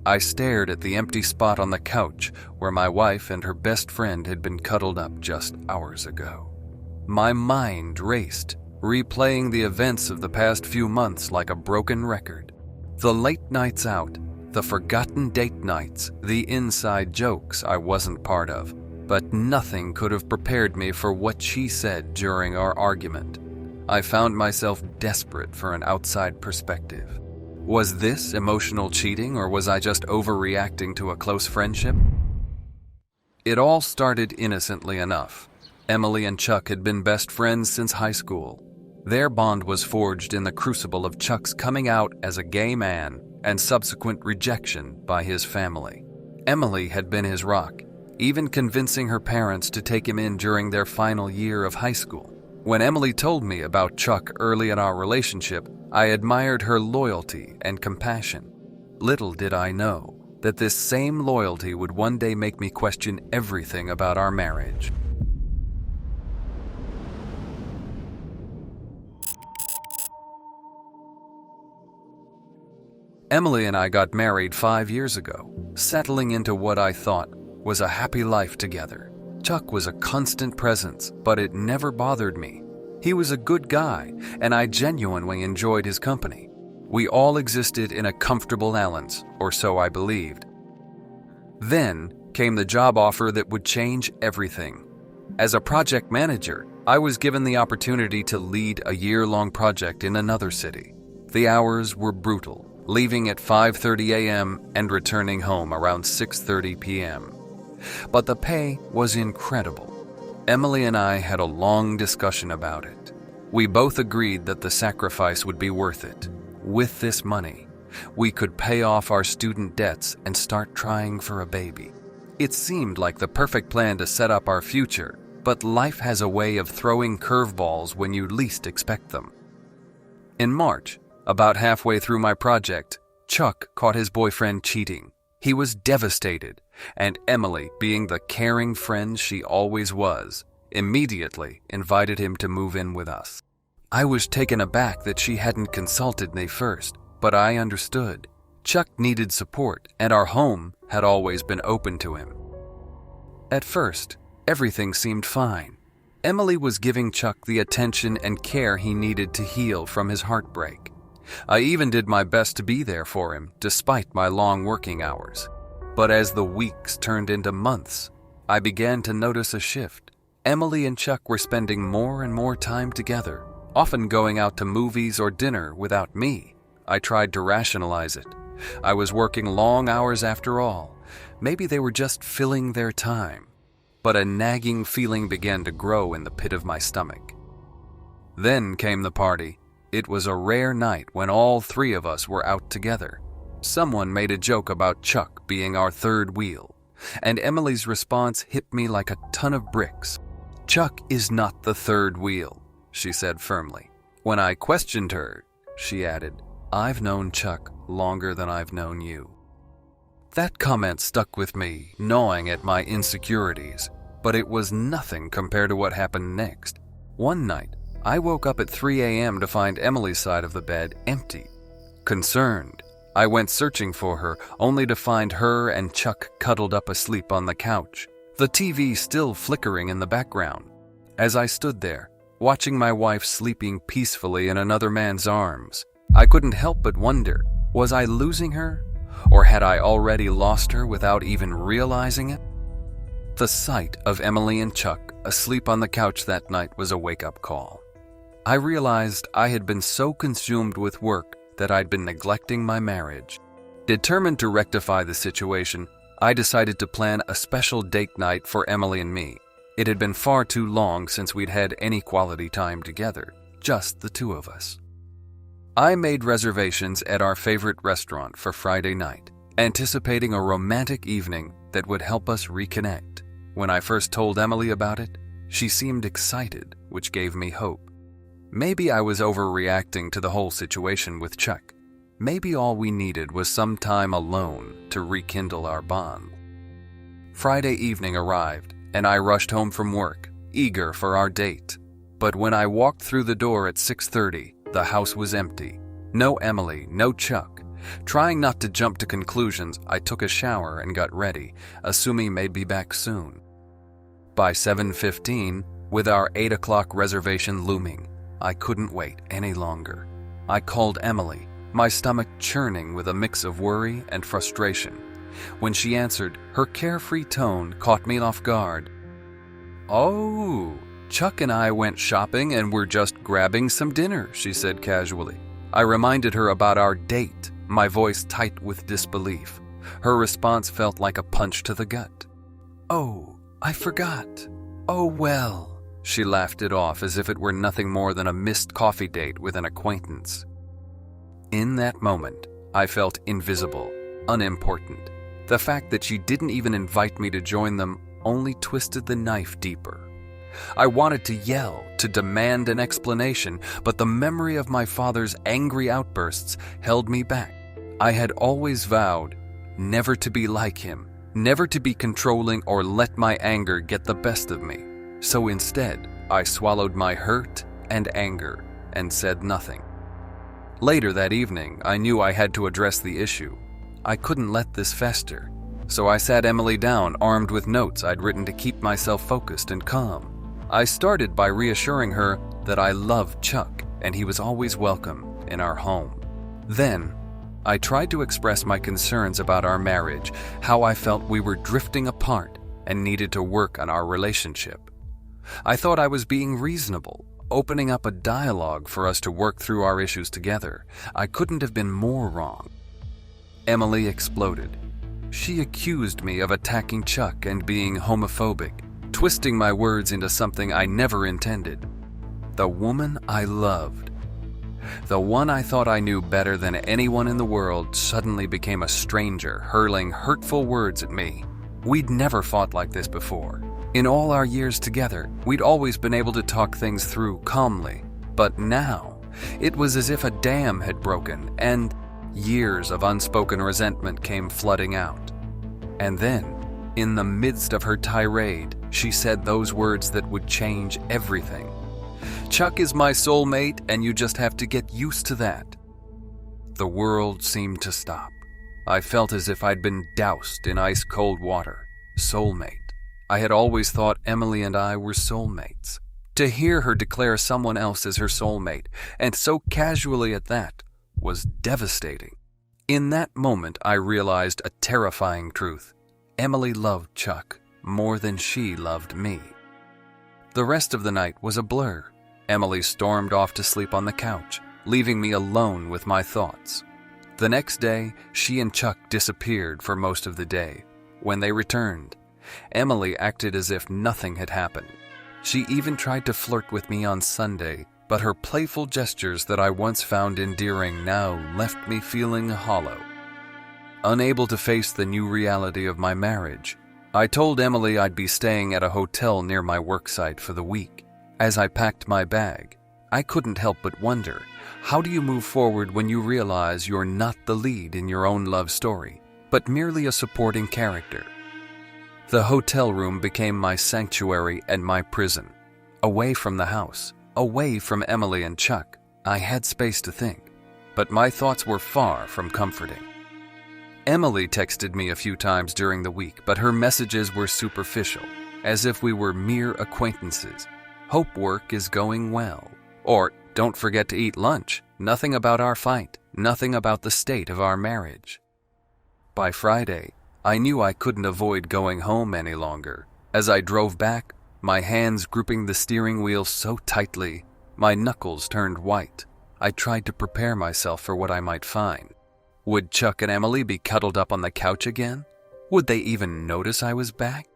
I stared at the empty spot on the couch where my wife and her best friend had been cuddled up just hours ago. My mind raced, replaying the events of the past few months like a broken record. The late nights out, the forgotten date nights, the inside jokes I wasn't part of, but nothing could have prepared me for what she said during our argument. I found myself desperate for an outside perspective. Was this emotional cheating, or was I just overreacting to a close friendship? It all started innocently enough. Emily and Chuck had been best friends since high school. Their bond was forged in the crucible of Chuck's coming out as a gay man and subsequent rejection by his family. Emily had been his rock, even convincing her parents to take him in during their final year of high school. When Emily told me about Chuck early in our relationship, I admired her loyalty and compassion. Little did I know that this same loyalty would one day make me question everything about our marriage. Emily and I got married 5 years ago, settling into what I thought was a happy life together. Chuck was a constant presence, but it never bothered me. He was a good guy, and I genuinely enjoyed his company. We all existed in a comfortable balance, or so I believed. Then came the job offer that would change everything. As a project manager, I was given the opportunity to lead a year-long project in another city. The hours were brutal, leaving at 5:30 a.m. and returning home around 6:30 p.m. But the pay was incredible. Emily and I had a long discussion about it. We both agreed that the sacrifice would be worth it. With this money, we could pay off our student debts and start trying for a baby. It seemed like the perfect plan to set up our future, but life has a way of throwing curveballs when you least expect them. In March, about halfway through my project, Chuck caught his boyfriend cheating. He was devastated, and Emily, being the caring friend she always was, immediately invited him to move in with us. I was taken aback that she hadn't consulted me first, but I understood. Chuck needed support, and our home had always been open to him. At first, everything seemed fine. Emily was giving Chuck the attention and care he needed to heal from his heartbreak. I even did my best to be there for him, despite my long working hours. But as the weeks turned into months, I began to notice a shift. Emily and Chuck were spending more and more time together, often going out to movies or dinner without me. I tried to rationalize it. I was working long hours after all. Maybe they were just filling their time. But a nagging feeling began to grow in the pit of my stomach. Then came the party. It was a rare night when all three of us were out together. Someone made a joke about Chuck being our third wheel, and Emily's response hit me like a ton of bricks. "Chuck is not the third wheel," she said firmly. When I questioned her, she added, "I've known Chuck longer than I've known you." That comment stuck with me, gnawing at my insecurities, but it was nothing compared to what happened next. One night, I woke up at 3 a.m. to find Emily's side of the bed empty. Concerned, I went searching for her, only to find her and Chuck cuddled up asleep on the couch, the TV still flickering in the background. As I stood there, watching my wife sleeping peacefully in another man's arms, I couldn't help but wonder, was I losing her? Or had I already lost her without even realizing it? The sight of Emily and Chuck asleep on the couch that night was a wake-up call. I realized I had been so consumed with work that I'd been neglecting my marriage. Determined to rectify the situation, I decided to plan a special date night for Emily and me. It had been far too long since we'd had any quality time together, just the two of us. I made reservations at our favorite restaurant for Friday night, anticipating a romantic evening that would help us reconnect. When I first told Emily about it, she seemed excited, which gave me hope. Maybe I was overreacting to the whole situation with Chuck. Maybe all we needed was some time alone to rekindle our bond. Friday evening arrived, and I rushed home from work, eager for our date. But when I walked through the door at 6:30, the house was empty. No Emily, no Chuck, Trying not to jump to conclusions, I took a shower and got ready, assuming they'd be back soon. By 7:15, with our 8 o'clock reservation looming, I couldn't wait any longer. I called Emily, my stomach churning with a mix of worry and frustration. When she answered, her carefree tone caught me off guard. "Oh, Chuck and I went shopping and we're just grabbing some dinner," she said casually. I reminded her about our date, my voice tight with disbelief. Her response felt like a punch to the gut. "Oh, I forgot. Oh, well." She laughed it off as if it were nothing more than a missed coffee date with an acquaintance. In that moment, I felt invisible, unimportant. The fact that she didn't even invite me to join them only twisted the knife deeper. I wanted to yell, to demand an explanation, but the memory of my father's angry outbursts held me back. I had always vowed never to be like him, never to be controlling or let my anger get the best of me. So instead, I swallowed my hurt and anger and said nothing. Later that evening, I knew I had to address the issue. I couldn't let this fester. So I sat Emily down, armed with notes I'd written to keep myself focused and calm. I started by reassuring her that I loved Chuck and he was always welcome in our home. Then, I tried to express my concerns about our marriage, how I felt we were drifting apart and needed to work on our relationship. I thought I was being reasonable, opening up a dialogue for us to work through our issues together. I couldn't have been more wrong. Emily exploded. She accused me of attacking Chuck and being homophobic, twisting my words into something I never intended. The woman I loved, the one I thought I knew better than anyone in the world, suddenly became a stranger, hurling hurtful words at me. We'd never fought like this before. In all our years together, we'd always been able to talk things through calmly. But now, it was as if a dam had broken, and years of unspoken resentment came flooding out. And then, in the midst of her tirade, she said those words that would change everything. "Chuck is my soulmate, and you just have to get used to that." The world seemed to stop. I felt as if I'd been doused in ice-cold water. Soulmate. I had always thought Emily and I were soulmates. To hear her declare someone else as her soulmate, and so casually at that, was devastating. In that moment, I realized a terrifying truth. Emily loved Chuck more than she loved me. The rest of the night was a blur. Emily stormed off to sleep on the couch, leaving me alone with my thoughts. The next day, she and Chuck disappeared for most of the day. When they returned, Emily acted as if nothing had happened. She even tried to flirt with me on Sunday, but her playful gestures that I once found endearing now left me feeling hollow. Unable to face the new reality of my marriage, I told Emily I'd be staying at a hotel near my worksite for the week. As I packed my bag, I couldn't help but wonder, how do you move forward when you realize you're not the lead in your own love story, but merely a supporting character? The hotel room became my sanctuary and my prison. Away from the house, away from Emily and Chuck, I had space to think, but my thoughts were far from comforting. Emily texted me a few times during the week, but her messages were superficial, as if we were mere acquaintances. "Hope work is going well." Or, "Don't forget to eat lunch. Nothing about our fight. Nothing about the state of our marriage." By Friday, I knew I couldn't avoid going home any longer. As I drove back, my hands gripping the steering wheel so tightly, my knuckles turned white. I tried to prepare myself for what I might find. Would Chuck and Emily be cuddled up on the couch again? Would they even notice I was back?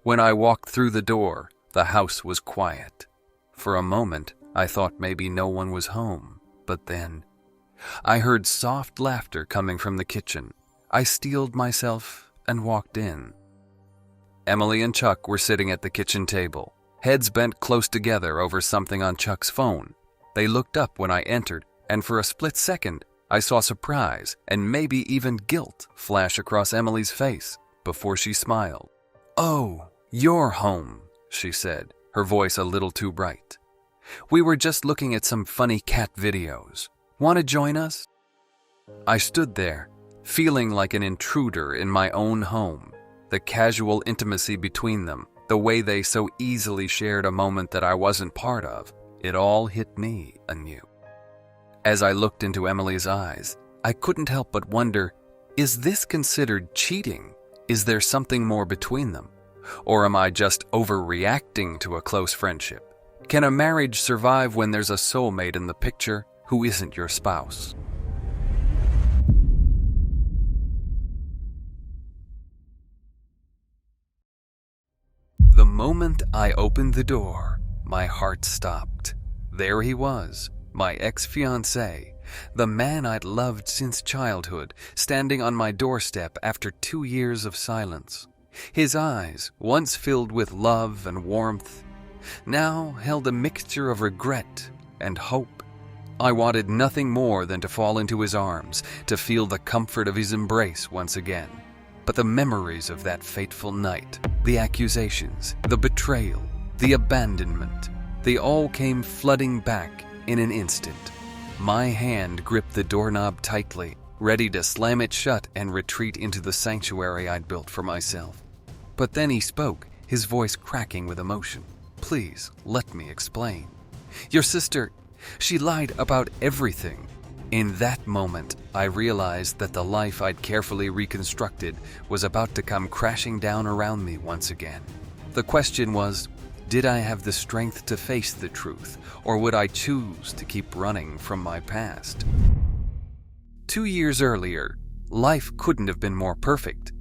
When I walked through the door, the house was quiet. For a moment, I thought maybe no one was home, but then I heard soft laughter coming from the kitchen. I steeled myself and walked in. Emily and Chuck were sitting at the kitchen table, heads bent close together over something on Chuck's phone. They looked up when I entered, and for a split second, I saw surprise and maybe even guilt flash across Emily's face before she smiled. "Oh, you're home," she said, her voice a little too bright. "We were just looking at some funny cat videos. Want to join us?" I stood there, feeling like an intruder in my own home. The casual intimacy between them, the way they so easily shared a moment that I wasn't part of, it all hit me anew. As I looked into Emily's eyes, I couldn't help but wonder, is this considered cheating? Is there something more between them? Or am I just overreacting to a close friendship? Can a marriage survive when there's a soulmate in the picture who isn't your spouse? The moment I opened the door, my heart stopped. There he was, my ex-fiancé, the man I'd loved since childhood, standing on my doorstep after 2 years of silence. His eyes, once filled with love and warmth, now held a mixture of regret and hope. I wanted nothing more than to fall into his arms, to feel the comfort of his embrace once again. But the memories of that fateful night, the accusations, the betrayal, the abandonment, they all came flooding back in an instant. My hand gripped the doorknob tightly, ready to slam it shut and retreat into the sanctuary I'd built for myself. But then he spoke, his voice cracking with emotion. "Please, let me explain. Your sister, she lied about everything." In that moment, I realized that the life I'd carefully reconstructed was about to come crashing down around me once again. The question was, did I have the strength to face the truth, or would I choose to keep running from my past? 2 years earlier, life couldn't have been more perfect.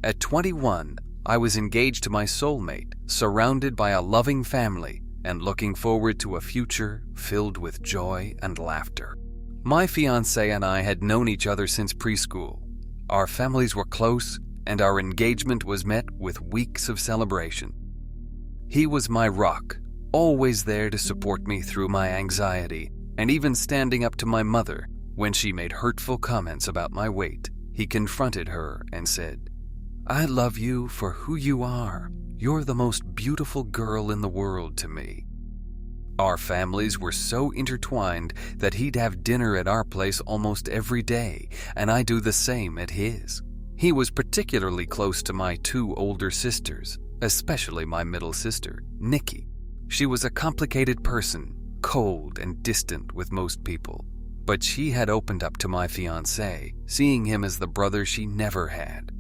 At 21, I was engaged to my soulmate, surrounded by a loving family, and looking forward to a future filled with joy and laughter. My fiancé and I had known each other since preschool. Our families were close, and our engagement was met with weeks of celebration. He was my rock, always there to support me through my anxiety, and even standing up to my mother when she made hurtful comments about my weight. He confronted her and said, "I love you for who you are. You're the most beautiful girl in the world to me." Our families were so intertwined that he'd have dinner at our place almost every day, and I do the same at his. He was particularly close to my 2 older sisters, especially my middle sister, Nikki. She was a complicated person, cold and distant with most people, but she had opened up to my fiancé, seeing him as the brother she never had.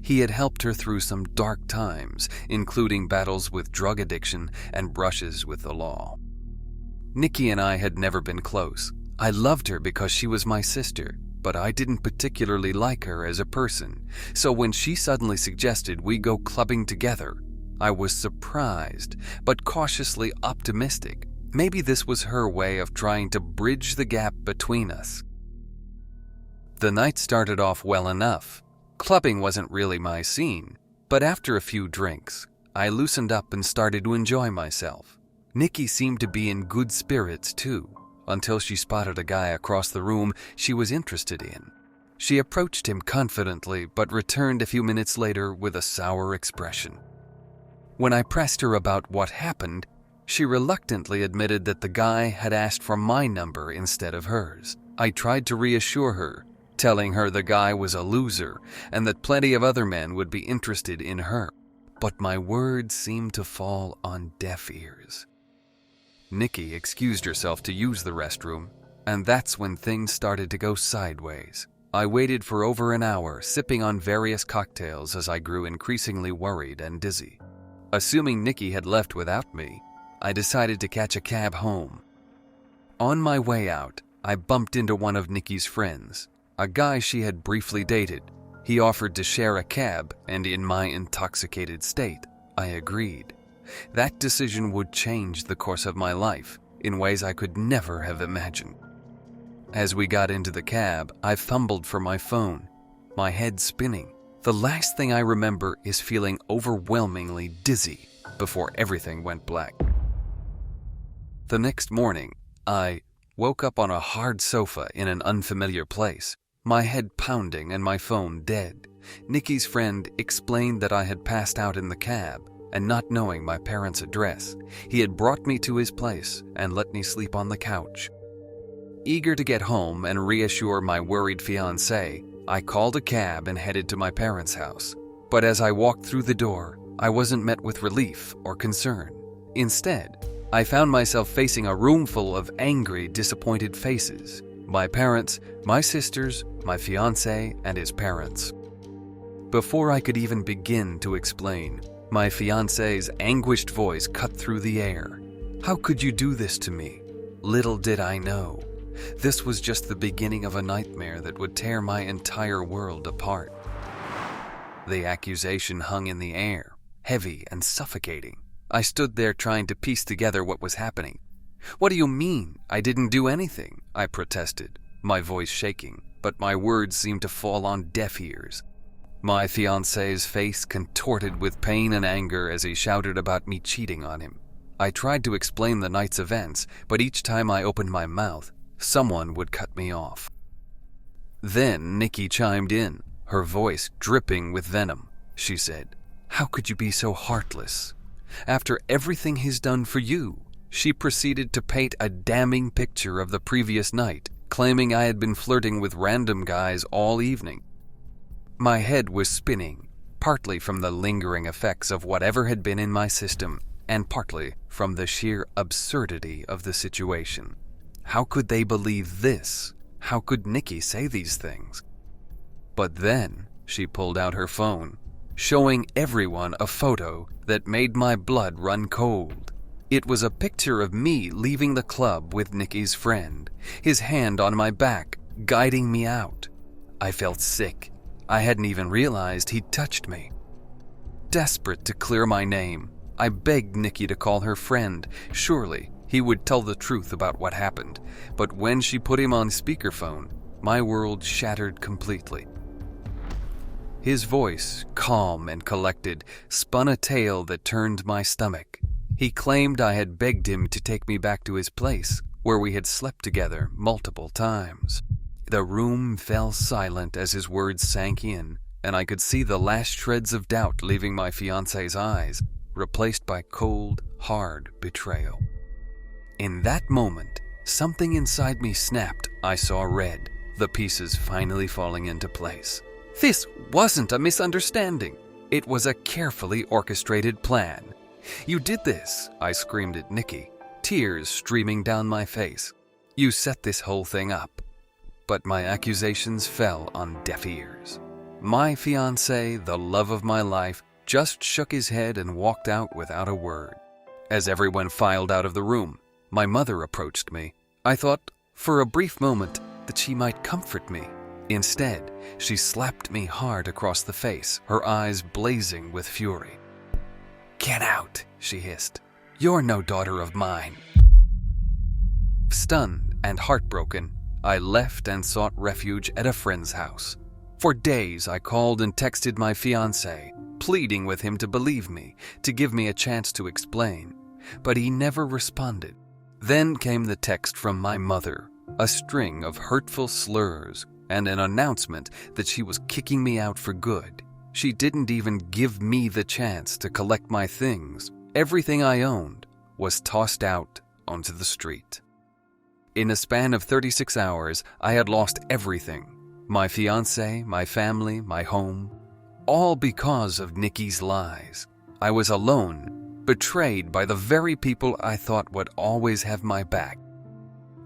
He had helped her through some dark times, including battles with drug addiction and brushes with the law. Nikki and I had never been close. I loved her because she was my sister, but I didn't particularly like her as a person, so when she suddenly suggested we go clubbing together, I was surprised, but cautiously optimistic. Maybe this was her way of trying to bridge the gap between us. The night started off well enough. Clubbing wasn't really my scene, but after a few drinks, I loosened up and started to enjoy myself. Nikki seemed to be in good spirits too, until she spotted a guy across the room she was interested in. She approached him confidently, but returned a few minutes later with a sour expression. When I pressed her about what happened, she reluctantly admitted that the guy had asked for my number instead of hers. I tried to reassure her, telling her the guy was a loser and that plenty of other men would be interested in her, but my words seemed to fall on deaf ears. Nikki excused herself to use the restroom, and that's when things started to go sideways. I waited for over an hour, sipping on various cocktails as I grew increasingly worried and dizzy. Assuming Nikki had left without me, I decided to catch a cab home. On my way out, I bumped into one of Nikki's friends, a guy she had briefly dated. He offered to share a cab, and in my intoxicated state, I agreed. That decision would change the course of my life in ways I could never have imagined. As we got into the cab, I fumbled for my phone, my head spinning. The last thing I remember is feeling overwhelmingly dizzy before everything went black. The next morning, I woke up on a hard sofa in an unfamiliar place, my head pounding and my phone dead. Nikki's friend explained that I had passed out in the cab, and not knowing my parents' address, he had brought me to his place and let me sleep on the couch. Eager to get home and reassure my worried fiancé, I called a cab and headed to my parents' house. But as I walked through the door, I wasn't met with relief or concern. Instead, I found myself facing a room full of angry, disappointed faces. My parents, my sisters, my fiancé, and his parents. Before I could even begin to explain, my fiancé's anguished voice cut through the air. "How could you do this to me?" Little did I know, this was just the beginning of a nightmare that would tear my entire world apart. The accusation hung in the air, heavy and suffocating. I stood there trying to piece together what was happening. "What do you mean? I didn't do anything," I protested, my voice shaking, but my words seemed to fall on deaf ears. My fiancé's face contorted with pain and anger as he shouted about me cheating on him. I tried to explain the night's events, but each time I opened my mouth, someone would cut me off. Then Nikki chimed in, her voice dripping with venom. She said, "How could you be so heartless? After everything he's done for you." She proceeded to paint a damning picture of the previous night, claiming I had been flirting with random guys all evening. My head was spinning, partly from the lingering effects of whatever had been in my system, and partly from the sheer absurdity of the situation. How could they believe this? How could Nikki say these things? But then she pulled out her phone, showing everyone a photo that made my blood run cold. It was a picture of me leaving the club with Nikki's friend, his hand on my back, guiding me out. I felt sick. I hadn't even realized he'd touched me. Desperate to clear my name, I begged Nikki to call her friend. Surely he would tell the truth about what happened. But when she put him on speakerphone, my world shattered completely. His voice, calm and collected, spun a tale that turned my stomach. He claimed I had begged him to take me back to his place, where we had slept together multiple times. The room fell silent as his words sank in, and I could see the last shreds of doubt leaving my fiancé's eyes, replaced by cold, hard betrayal. In that moment, something inside me snapped. I saw red, the pieces finally falling into place. This wasn't a misunderstanding. It was a carefully orchestrated plan. "You did this," I screamed at Nikki, tears streaming down my face. "You set this whole thing up." But my accusations fell on deaf ears. My fiancé, the love of my life, just shook his head and walked out without a word. As everyone filed out of the room, my mother approached me. I thought, for a brief moment, that she might comfort me. Instead, she slapped me hard across the face, her eyes blazing with fury. "Get out," she hissed. "You're no daughter of mine." Stunned and heartbroken, I left and sought refuge at a friend's house. For days, I called and texted my fiancé, pleading with him to believe me, to give me a chance to explain, but he never responded. Then came the text from my mother, a string of hurtful slurs, and an announcement that she was kicking me out for good. She didn't even give me the chance to collect my things. Everything I owned was tossed out onto the street. In a span of 36 hours, I had lost everything. My fiancé, my family, my home. All because of Nikki's lies. I was alone, betrayed by the very people I thought would always have my back.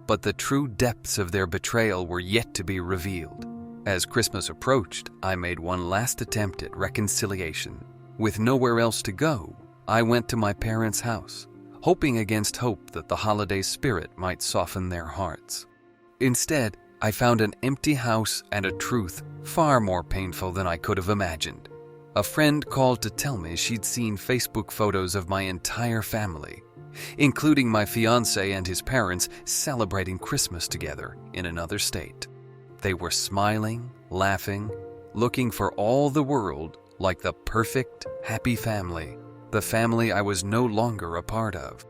But the true depths of their betrayal were yet to be revealed. As Christmas approached, I made one last attempt at reconciliation. With nowhere else to go, I went to my parents' house, hoping against hope that the holiday spirit might soften their hearts. Instead, I found an empty house and a truth far more painful than I could have imagined. A friend called to tell me she'd seen Facebook photos of my entire family, including my fiancé and his parents celebrating Christmas together in another state. They were smiling, laughing, looking for all the world like the perfect, happy family, the family I was no longer a part of.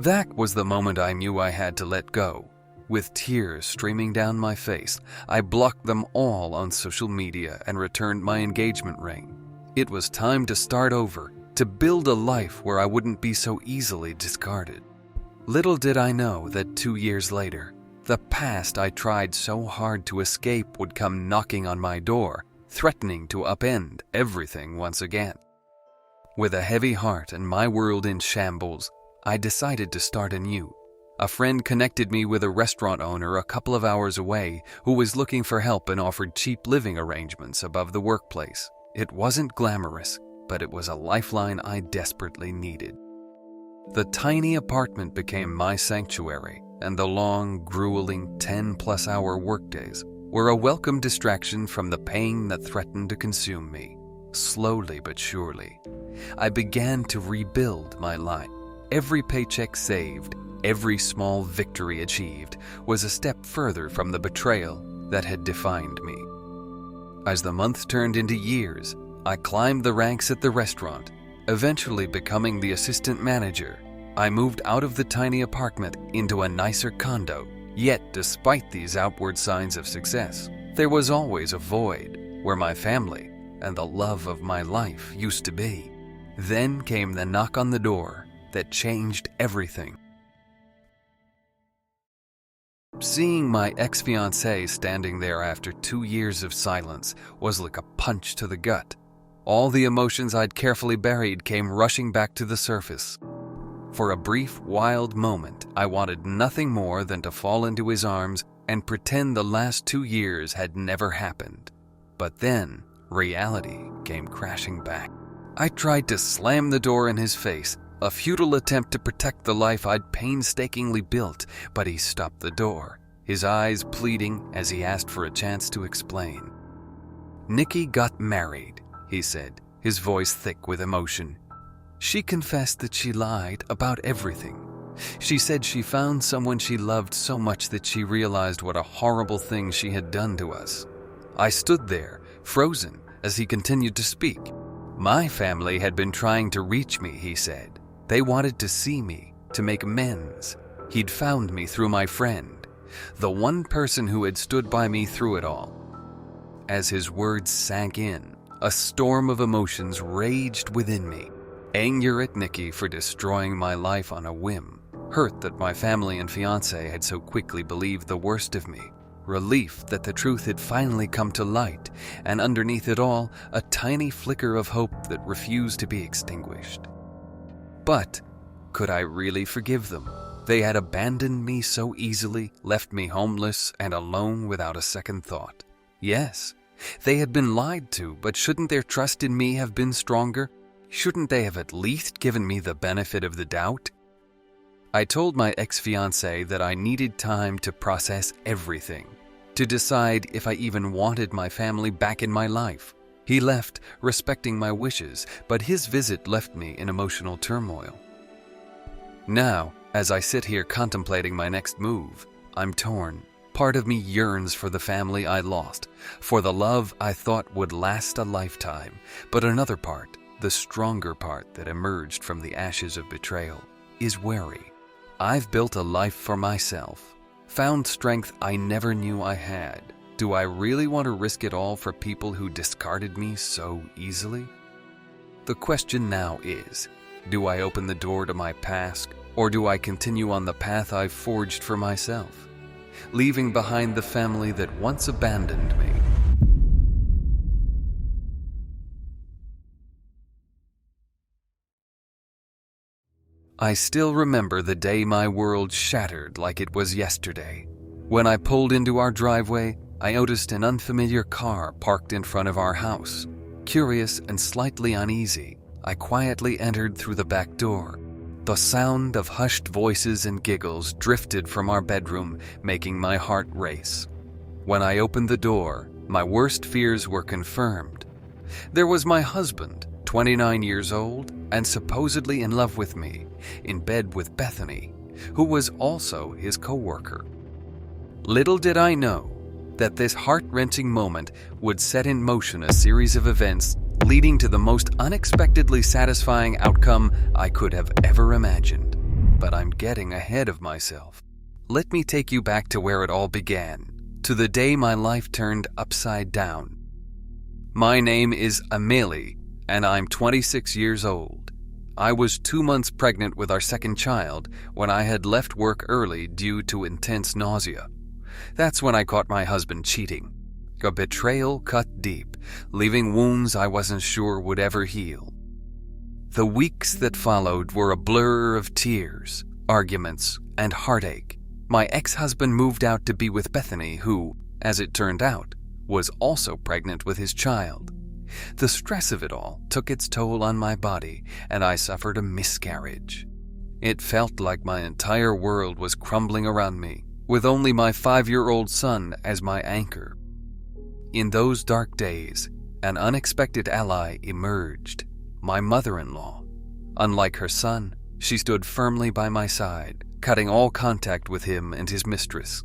That was the moment I knew I had to let go. With tears streaming down my face, I blocked them all on social media and returned my engagement ring. It was time to start over, to build a life where I wouldn't be so easily discarded. Little did I know that 2 years later, The past I tried so hard to escape would come knocking on my door, threatening to upend everything once again. With a heavy heart and my world in shambles, I decided to start anew. A friend connected me with a restaurant owner a couple of hours away who was looking for help and offered cheap living arrangements above the workplace. It wasn't glamorous, but it was a lifeline I desperately needed. The tiny apartment became my sanctuary, and the long, grueling 10-plus hour workdays were a welcome distraction from the pain that threatened to consume me. Slowly but surely, I began to rebuild my life. Every paycheck saved, every small victory achieved was a step further from the betrayal that had defined me. As the months turned into years, I climbed the ranks at the restaurant, eventually becoming the assistant manager. I moved out of the tiny apartment into a nicer condo. Yet, despite these outward signs of success, there was always a void where my family and the love of my life used to be. Then came the knock on the door that changed everything. Seeing my ex-fiancée standing there after 2 years of silence was like a punch to the gut. All the emotions I'd carefully buried came rushing back to the surface. For a brief, wild moment, I wanted nothing more than to fall into his arms and pretend the last 2 years had never happened. But then, reality came crashing back. I tried to slam the door in his face, a futile attempt to protect the life I'd painstakingly built, but he stopped the door, his eyes pleading as he asked for a chance to explain. "Nikki got married," he said, his voice thick with emotion. "She confessed that she lied about everything. She said she found someone she loved so much that she realized what a horrible thing she had done to us." I stood there, frozen, as he continued to speak. "My family had been trying to reach me," he said. "They wanted to see me, to make amends. He'd found me through my friend, the one person who had stood by me through it all." As his words sank in, a storm of emotions raged within me. Anger at Nikki for destroying my life on a whim, hurt that my family and fiancé had so quickly believed the worst of me, relief that the truth had finally come to light, and underneath it all, a tiny flicker of hope that refused to be extinguished. But could I really forgive them? They had abandoned me so easily, left me homeless and alone without a second thought. Yes, they had been lied to, but shouldn't their trust in me have been stronger? Shouldn't they have at least given me the benefit of the doubt? I told my ex-fiancé that I needed time to process everything, to decide if I even wanted my family back in my life. He left, respecting my wishes, but his visit left me in emotional turmoil. Now, as I sit here contemplating my next move, I'm torn. Part of me yearns for the family I lost, for the love I thought would last a lifetime, but another part, the stronger part that emerged from the ashes of betrayal, is wary. I've built a life for myself, found strength I never knew I had. Do I really want to risk it all for people who discarded me so easily? The question now is, do I open the door to my past, or do I continue on the path I've forged for myself, leaving behind the family that once abandoned me? I still remember the day my world shattered like it was yesterday. When I pulled into our driveway, I noticed an unfamiliar car parked in front of our house. Curious and slightly uneasy, I quietly entered through the back door. The sound of hushed voices and giggles drifted from our bedroom, making my heart race. When I opened the door, my worst fears were confirmed. There was my husband, 29 years old, and supposedly in love with me, in bed with Bethany, who was also his coworker. Little did I know that this heart-wrenching moment would set in motion a series of events leading to the most unexpectedly satisfying outcome I could have ever imagined. But I'm getting ahead of myself. Let me take you back to where it all began, to the day my life turned upside down. My name is Amelie, and I'm 26 years old. I was 2 months pregnant with our second child when I had left work early due to intense nausea. That's when I caught my husband cheating. A betrayal cut deep, leaving wounds I wasn't sure would ever heal. The weeks that followed were a blur of tears, arguments, and heartache. My ex-husband moved out to be with Bethany, who, as it turned out, was also pregnant with his child. The stress of it all took its toll on my body, and I suffered a miscarriage. It felt like my entire world was crumbling around me, with only my 5-year-old son as my anchor. In those dark days, an unexpected ally emerged, my mother-in-law. Unlike her son, she stood firmly by my side, cutting all contact with him and his mistress.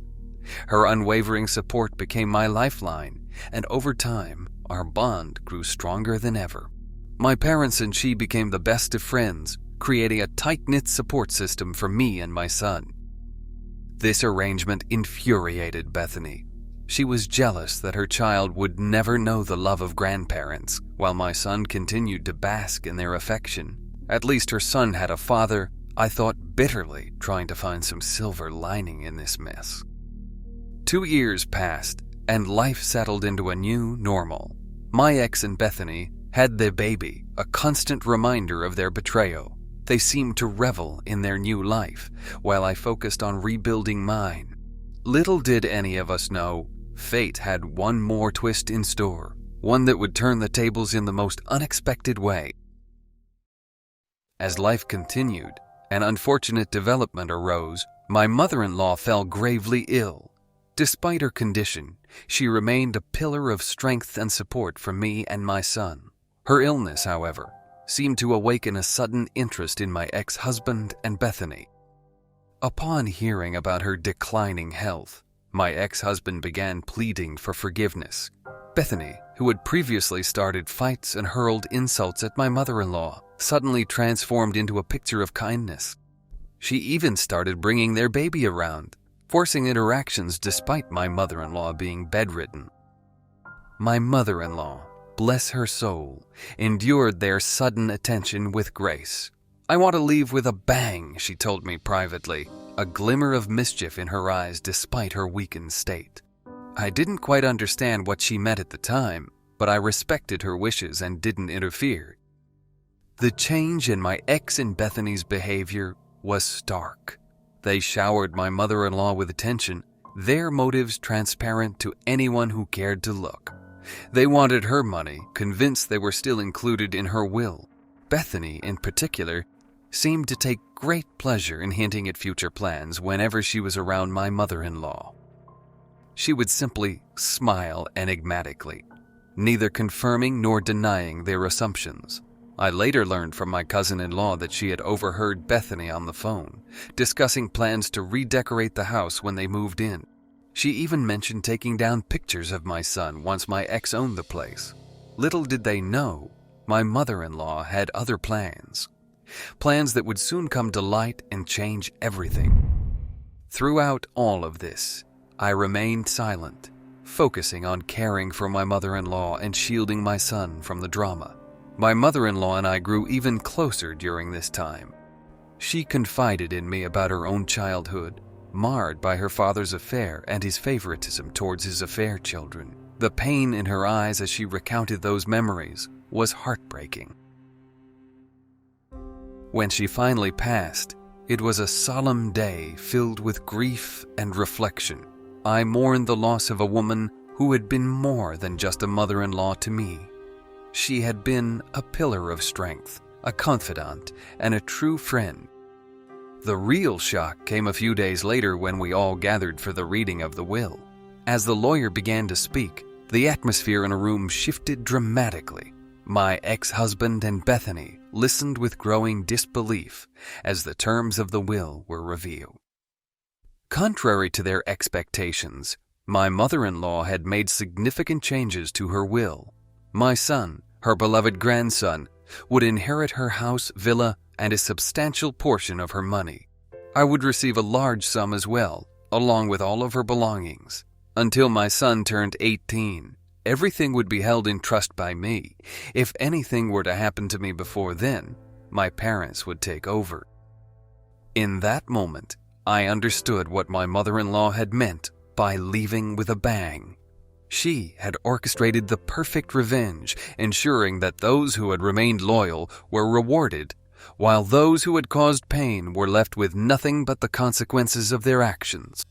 Her unwavering support became my lifeline, and over time, our bond grew stronger than ever. My parents and she became the best of friends, creating a tight-knit support system for me and my son. This arrangement infuriated Bethany. She was jealous that her child would never know the love of grandparents, while my son continued to bask in their affection. At least her son had a father, I thought bitterly, trying to find some silver lining in this mess. 2 years passed, and life settled into a new normal. My ex and Bethany had their baby, a constant reminder of their betrayal. They seemed to revel in their new life, while I focused on rebuilding mine. Little did any of us know, fate had one more twist in store, one that would turn the tables in the most unexpected way. As life continued, an unfortunate development arose. My mother-in-law fell gravely ill. Despite her condition, she remained a pillar of strength and support for me and my son. Her illness, however, seemed to awaken a sudden interest in my ex-husband and Bethany. Upon hearing about her declining health, my ex-husband began pleading for forgiveness. Bethany, who had previously started fights and hurled insults at my mother-in-law, suddenly transformed into a picture of kindness. She even started bringing their baby around, forcing interactions despite my mother-in-law being bedridden. My mother-in-law, bless her soul, endured their sudden attention with grace. "I want to leave with a bang," she told me privately, a glimmer of mischief in her eyes despite her weakened state. I didn't quite understand what she meant at the time, but I respected her wishes and didn't interfere. The change in my ex and Bethany's behavior was stark. They showered my mother-in-law with attention, their motives transparent to anyone who cared to look. They wanted her money, convinced they were still included in her will. Bethany, in particular, seemed to take great pleasure in hinting at future plans whenever she was around my mother-in-law. She would simply smile enigmatically, neither confirming nor denying their assumptions. I later learned from my cousin-in-law that she had overheard Bethany on the phone, discussing plans to redecorate the house when they moved in. She even mentioned taking down pictures of my son once my ex owned the place. Little did they know, my mother-in-law had other plans. Plans that would soon come to light and change everything. Throughout all of this, I remained silent, focusing on caring for my mother-in-law and shielding my son from the drama. My mother-in-law and I grew even closer during this time. She confided in me about her own childhood, marred by her father's affair and his favoritism towards his affair children. The pain in her eyes as she recounted those memories was heartbreaking. When she finally passed, it was a solemn day filled with grief and reflection. I mourned the loss of a woman who had been more than just a mother-in-law to me. She had been a pillar of strength, a confidant, and a true friend. The real shock came a few days later when we all gathered for the reading of the will. As the lawyer began to speak, the atmosphere in a room shifted dramatically. My ex-husband and Bethany listened with growing disbelief as the terms of the will were revealed. Contrary to their expectations, my mother-in-law had made significant changes to her will. My son, her beloved grandson, would inherit her house, villa, and a substantial portion of her money. I would receive a large sum as well, along with all of her belongings. Until my son turned 18, everything would be held in trust by me. If anything were to happen to me before then, my parents would take over. In that moment, I understood what my mother-in-law had meant by leaving with a bang. She had orchestrated the perfect revenge, ensuring that those who had remained loyal were rewarded, while those who had caused pain were left with nothing but the consequences of their actions.